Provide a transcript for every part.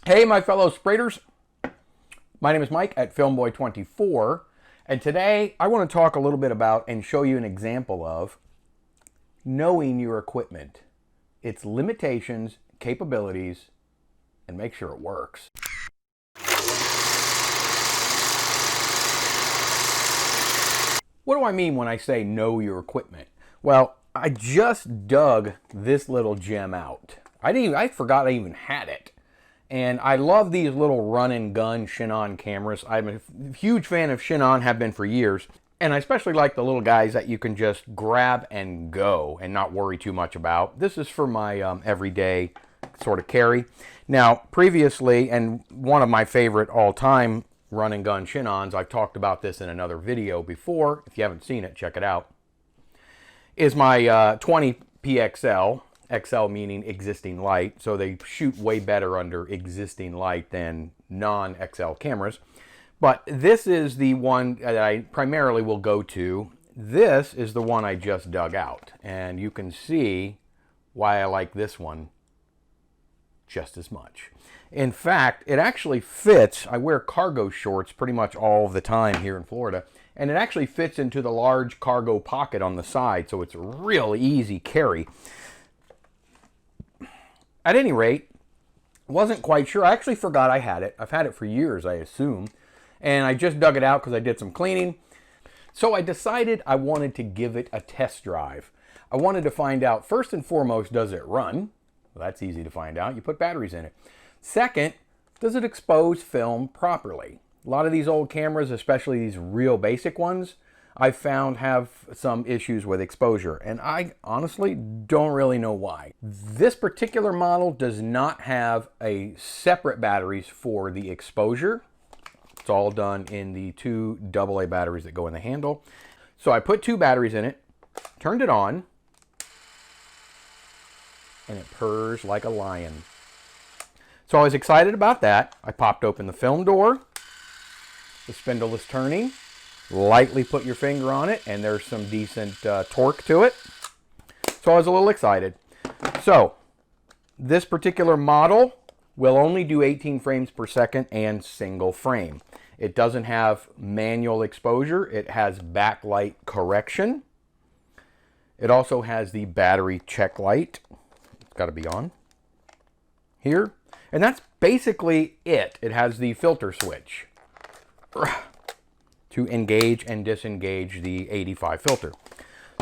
Hey, my fellow spraders. My name is Mike at FilmBoy24, and today I want to talk a little bit about and show you an example of knowing your equipment, its limitations, capabilities, and make sure it works. What do I mean when I say know your equipment? Well, I just dug this little gem out. I forgot I even had it. And I love these little run and gun Chinon cameras. I'm a huge fan of Chinon, have been for years. And I especially like the little guys that you can just grab and go and not worry too much about. This is for my everyday sort of carry. Now, previously, and one of my favorite all-time run and gun Chinons, I've talked about this in another video before. If you haven't seen it, check it out. Is my 20 PXL. XL meaning existing light, so they shoot way better under existing light than non-XL cameras. But this is the one that I primarily will go to. This is the one I just dug out, and you can see why I like this one just as much. In fact, it actually fits. I wear cargo shorts pretty much all the time here in Florida, and it actually fits into the large cargo pocket on the side, so it's a real easy carry. At any rate, wasn't quite sure. I actually forgot I had it. I've had it for years, I assume. And I just dug it out because I did some cleaning. So I decided I wanted to give it a test drive. I wanted to find out, first and foremost, does it run? Well, that's easy to find out. You put batteries in it. Second, does it expose film properly? A lot of these old cameras, especially these real basic ones, I've found have some issues with exposure, and I honestly don't really know why. This particular model does not have a separate batteries for the exposure. It's all done in the two AA batteries that go in the handle. So I put two batteries in it, turned it on, and it purrs like a lion. So I was excited about that. I popped open the film door. The spindle is turning. Lightly put your finger on it, and there's some decent torque to it. So I was a little excited. So this particular model will only do 18 frames per second and single frame. It doesn't have manual exposure. It has backlight correction. It also has the battery check light. It's got to be on here. And that's basically it. It has the filter switch to engage and disengage the 85 filter.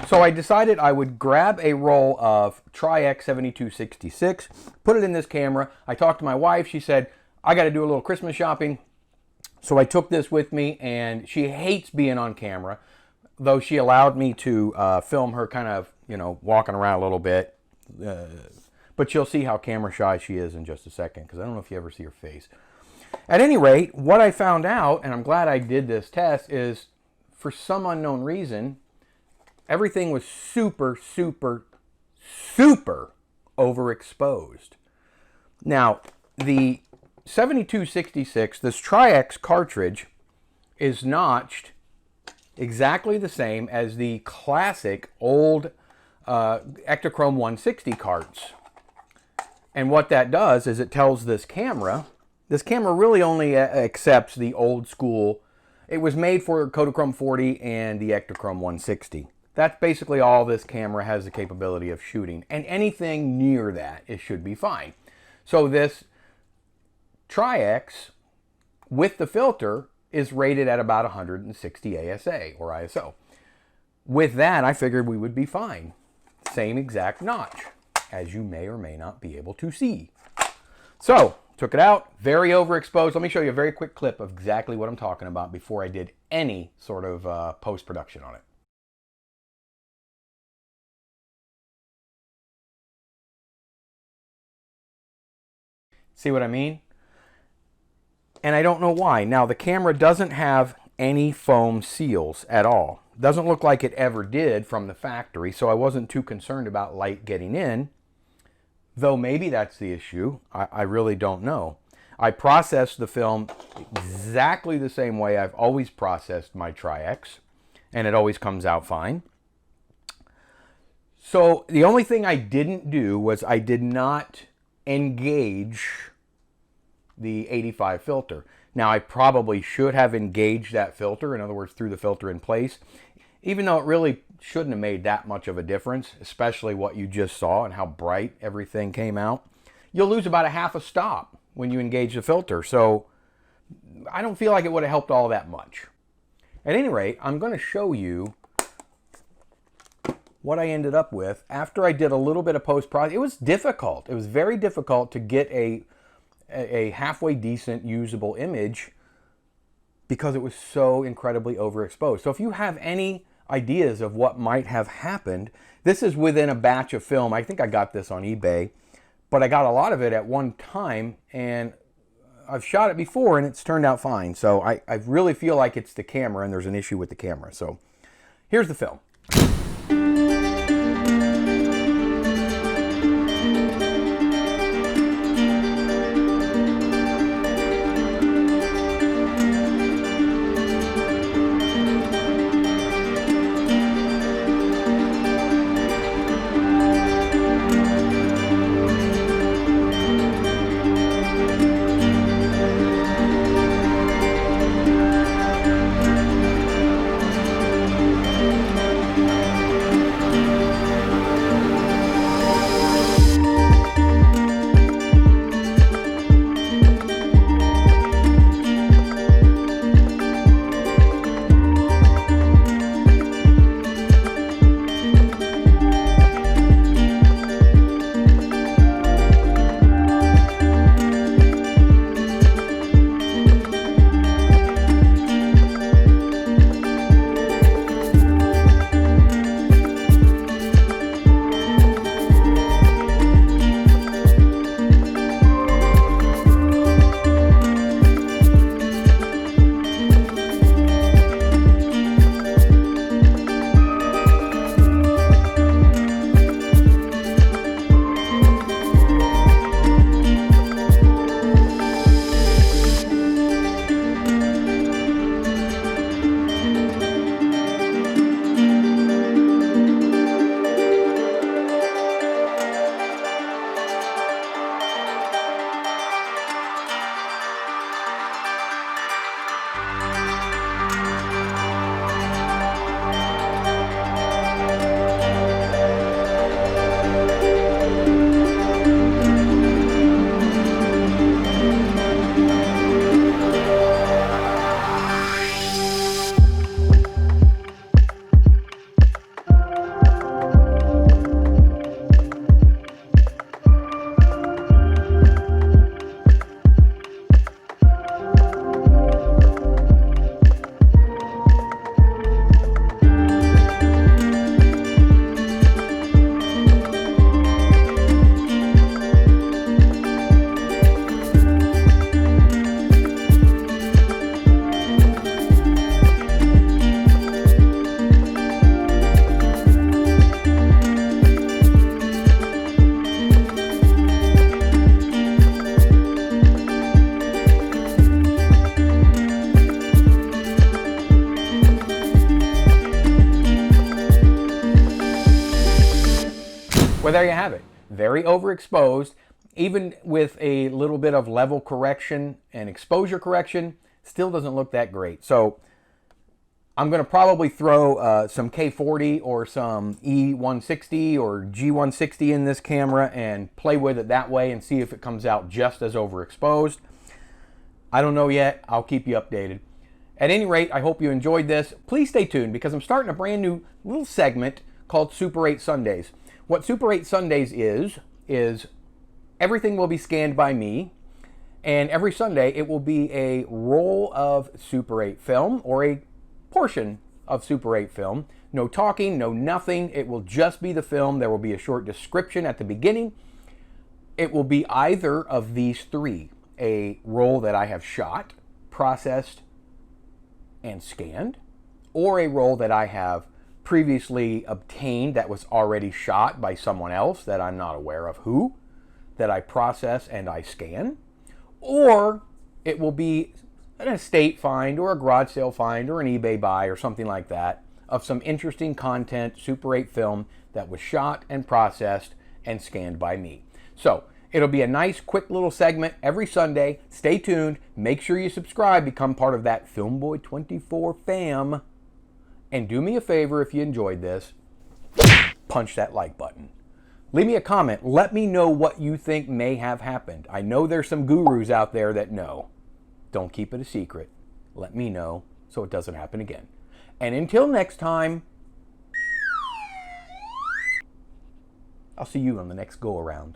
So I decided I would grab a roll of Tri-X 7266, put it in this camera. I talked to my wife. She said, I got to do a little Christmas shopping. So I took this with me, and she hates being on camera, though she allowed me to film her kind of, walking around a little bit. But you'll see how camera shy she is in just a second, because I don't know if you ever see her face. At any rate, what I found out, and I'm glad I did this test, is for some unknown reason, everything was super, super, super overexposed. Now, the 7266, this Tri-X cartridge, is notched exactly the same as the classic old Ektachrome 160 carts. And what that does is it tells this camera really only accepts the old school. It was made for Kodachrome 40 and the Ektachrome 160. That's basically all this camera has the capability of shooting. And anything near that, it should be fine. So this Tri-X with the filter is rated at about 160 ASA or ISO. With that, I figured we would be fine. Same exact notch, as you may or may not be able to see. So, took it out, very overexposed. Let me show you a very quick clip of exactly what I'm talking about before I did any sort of post-production on it. See what I mean? And I don't know why. Now, the camera doesn't have any foam seals at all. Doesn't look like it ever did from the factory, so I wasn't too concerned about light getting in. Though maybe that's the issue. I really don't know. I processed the film exactly the same way I've always processed my Tri-X, and it always comes out fine. So the only thing I didn't do was I did not engage the 85 filter. Now, I probably should have engaged that filter, in other words, threw the filter in place, even though it really shouldn't have made that much of a difference, especially what you just saw and how bright everything came out. You'll lose about a half a stop when you engage the filter, so I don't feel like it would have helped all that much. At any rate, I'm going to show you what I ended up with after I did a little bit of post-processing. It was difficult. It was very difficult to get a halfway decent usable image because it was so incredibly overexposed. So if you have any ideas of what might have happened, this is within a batch of film. I think I got this on eBay, but I got a lot of it at one time, and I've shot it before and it's turned out fine. So I really feel like it's the camera and there's an issue with the camera. So here's the film. Well, there you have it. Very overexposed. Even with a little bit of level correction and exposure correction, still doesn't look that great. So I'm going to probably throw some K40 or some E160 or G160 in this camera and play with it that way and see if it comes out just as overexposed. I don't know yet. I'll keep you updated. At any rate, I hope you enjoyed this. Please stay tuned because I'm starting a brand new little segment called Super 8 Sundays. What Super 8 Sundays is everything will be scanned by me, and every Sunday it will be a roll of Super 8 film or a portion of Super 8 film. No talking, no nothing. It will just be the film. There will be a short description at the beginning. It will be either of these three: a roll that I have shot, processed, and scanned, or a roll that I have previously obtained that was already shot by someone else that I'm not aware of who, that I process and I scan, or it will be an estate find or a garage sale find or an eBay buy or something like that of some interesting content, Super 8 film that was shot and processed and scanned by me. So It'll be a nice, quick little segment every Sunday. Stay tuned. Make sure you subscribe. Become part of that FilmBoy24 fam. And do me a favor if you enjoyed this. Punch that like button. Leave me a comment. Let me know what you think may have happened. I know there's some gurus out there that know. Don't keep it a secret. Let me know so it doesn't happen again. And until next time, I'll see you on the next go around.